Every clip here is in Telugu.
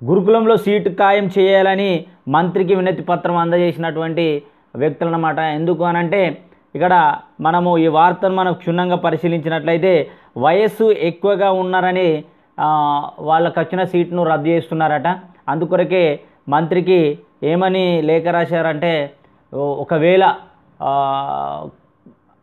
గురుకులంలో సీటు ఖాయం చేయాలని మంత్రికి వినతి పత్రం అందజేసినటువంటి వ్యక్తులు అన్నమాట. ఎందుకు అనంటే ఇక్కడ మనము ఈ వార్తను మనం క్షుణ్ణంగా పరిశీలించినట్లయితే వయస్సు ఎక్కువగా ఉన్నారని వాళ్ళకు వచ్చిన సీటును రద్దు చేస్తున్నారట. అందుకొరకే మంత్రికి ఏమని లేఖ రాశారంటే ఒకవేళ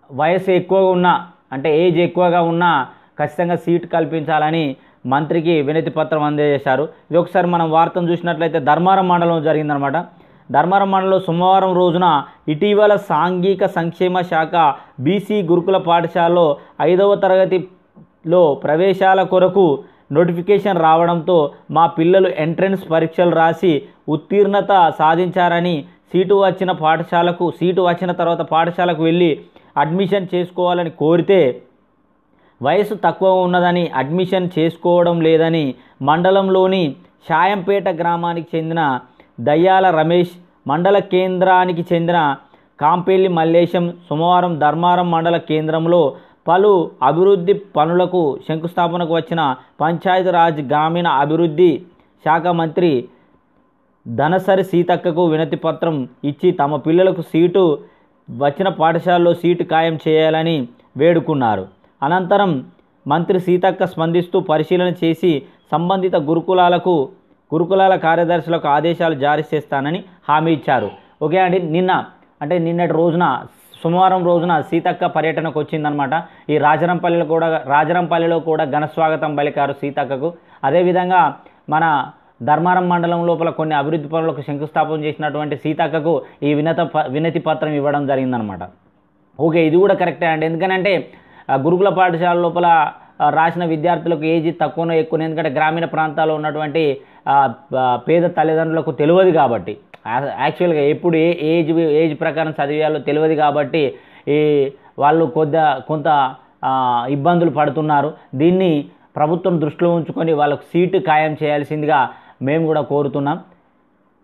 వయసు ఎక్కువగా ఉన్నా అంటే ఏజ్ ఎక్కువగా ఉన్నా ఖచ్చితంగా సీటు కల్పించాలని మంత్రికి వినతి పత్రం అందజేశారు. ఇది ఒకసారి మనం వార్తను చూసినట్లయితే ధర్మారం మండలంలో జరిగిందనమాట. ధర్మారం మండలంలో సోమవారం రోజున ఇటీవల సాంఘిక సంక్షేమ శాఖ బీసీ గురుకుల పాఠశాలలో 5వ తరగతిలో ప్రవేశాల కొరకు నోటిఫికేషన్ రావడంతో మా పిల్లలు ఎంట్రన్స్ పరీక్షలు రాసి ఉత్తీర్ణత సాధించారని సీటు వచ్చిన తర్వాత పాఠశాలకు వెళ్ళి అడ్మిషన్ చేసుకోవాలని కోరితే వయసు తక్కువ ఉన్నదని అడ్మిషన్ చేసుకోవడం లేదని మండలంలోని షాయంపేట గ్రామానికి చెందిన దయ్యాల రమేష్, మండల కేంద్రానికి చెందిన కాంపెల్లి మల్లేశం సోమవారం ధర్మారం మండల కేంద్రంలో పలు అభివృద్ధి పనులకు శంకుస్థాపనకు వచ్చిన పంచాయతీరాజ్ గ్రామీణ అభివృద్ధి శాఖ మంత్రి ధనసరి సీతక్కకు వినతి పత్రం ఇచ్చి తమ పిల్లలకు సీటు వచ్చిన పాఠశాలలో సీటు ఖాయం చేయాలని వేడుకున్నారు. అనంతరం మంత్రి సీతక్క స్పందిస్తూ పరిశీలన చేసి సంబంధిత గురుకులాల కార్యదర్శులకు ఆదేశాలు జారీ చేస్తానని హామీ ఇచ్చారు. ఓకే అండి, నిన్నటి రోజున సోమవారం రోజున సీతక్క పర్యటనకు వచ్చిందనమాట. ఈ రాజరంపల్లిలో కూడా ఘన స్వాగతం పలికారు సీతక్కకు. అదేవిధంగా మన ధర్మారం మండలం లోపల కొన్ని అభివృద్ధి పనులకు శంకుస్థాపన చేసినటువంటి సీతక్కకు ఈ వినతి పత్రం ఇవ్వడం జరిగిందనమాట. ఓకే, ఇది కూడా కరెక్టే అండి. ఎందుకనంటే గురుకుల పాఠశాల లోపల రాసిన విద్యార్థులకు ఏజ్ తక్కువనో ఎక్కువ, ఎందుకంటే గ్రామీణ ప్రాంతాల్లో ఉన్నటువంటి పేద తల్లిదండ్రులకు తెలియదు కాబట్టి, యాక్చువల్గా ఎప్పుడు ఏజ్ ప్రకారం చదివేయాలో తెలియదు కాబట్టి వాళ్ళు కొంత ఇబ్బందులు పడుతున్నారు. దీన్ని ప్రభుత్వం దృష్టిలో ఉంచుకొని వాళ్ళకు సీటు ఖాయం చేయాల్సిందిగా మేము కూడా కోరుతున్నాం.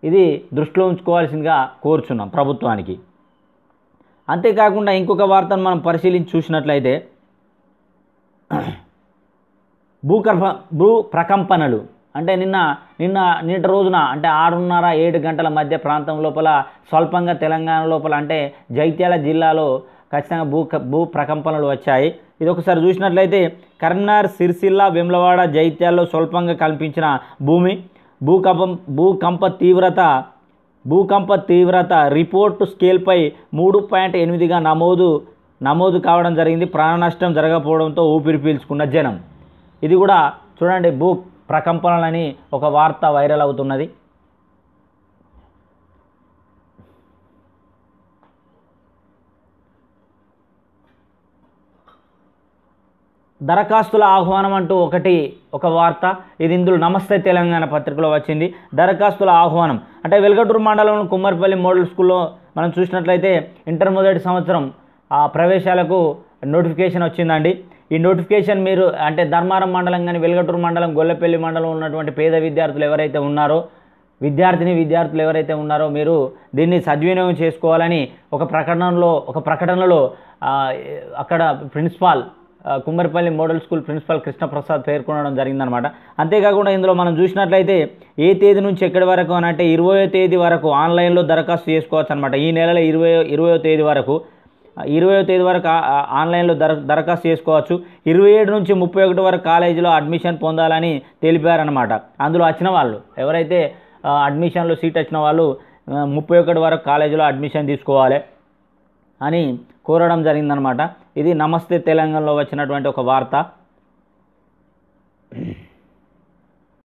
ఇది దృష్టిలో ఉంచుకోవాల్సిందిగా కోరుచున్నాం ప్రభుత్వానికి. అంతేకాకుండా ఇంకొక వార్తను మనం పరిశీలించి చూసినట్లయితే భూ ప్రకంపనలు అంటే నిన్నటి రోజున అంటే 6:30-7 గంటల మధ్య ప్రాంతం లోపల స్వల్పంగా తెలంగాణ లోపల అంటే జగిత్యాల జిల్లాలో ఖచ్చితంగా భూ ప్రకంపనలు వచ్చాయి. ఇది ఒకసారి చూసినట్లయితే కరీంనగర్, సిరిసిల్ల, వేములవాడ, జగిత్యాలలో స్వల్పంగా కనిపించిన భూకంప తీవ్రత రిపోర్టు స్కేల్పై 3.8గా నమోదు కావడం జరిగింది. ప్రాణ నష్టం జరగకపోవడంతో ఊపిరి పీల్చుకున్న జనం. ఇది కూడా చూడండి, భూ ప్రకంపనలని ఒక వార్త వైరల్ అవుతున్నది. దరఖాస్తుల ఆహ్వానం అంటూ ఒక వార్త, ఇది ఇందులో నమస్తే తెలంగాణ పత్రికలో వచ్చింది. దరఖాస్తుల ఆహ్వానం అంటే వెల్గటూరు మండలంలో కుమ్మరిపల్లి మోడల్ స్కూల్లో మనం చూసినట్లయితే ఇంటర్ మొదటి సంవత్సరం ప్రవేశాలకు నోటిఫికేషన్ వచ్చిందండి. ఈ నోటిఫికేషన్ మీరు అంటే ధర్మారం మండలం కానీ వెల్గటూరు మండలం, గొల్లపల్లి మండలం ఉన్నటువంటి పేద విద్యార్థులు ఎవరైతే ఉన్నారో విద్యార్థులు ఎవరైతే ఉన్నారో మీరు దీన్ని సద్వినియోగం చేసుకోవాలని ఒక ప్రకటనలో అక్కడ principal Kummaripalli model school principal Krishnaprasad పేర్కొనడం జరిగిందనమాట. అంతేకాకుండా ఇందులో మనం చూసినట్లయితే ఏ తేదీ నుంచి ఎక్కడి వరకు అని అంటే 20వ తేదీ వరకు ఆన్లైన్లో దరఖాస్తు చేసుకోవచ్చు అనమాట. ఈ నెల 20వ తేదీ వరకు ఆన్లైన్లో దరఖాస్తు చేసుకోవచ్చు. 27 నుంచి 31 వరకు కాలేజీలో అడ్మిషన్ పొందాలని తెలిపారనమాట. అందులో వచ్చిన వాళ్ళు ఎవరైతే అడ్మిషన్లో సీట్ వచ్చిన వాళ్ళు 31 వరకు కాలేజీలో అడ్మిషన్ తీసుకోవాలి అని కోరడం జరిగిందనమాట. ఇది నమస్తే తెలంగాణలో వచ్చినటువంటి ఒక వార్త.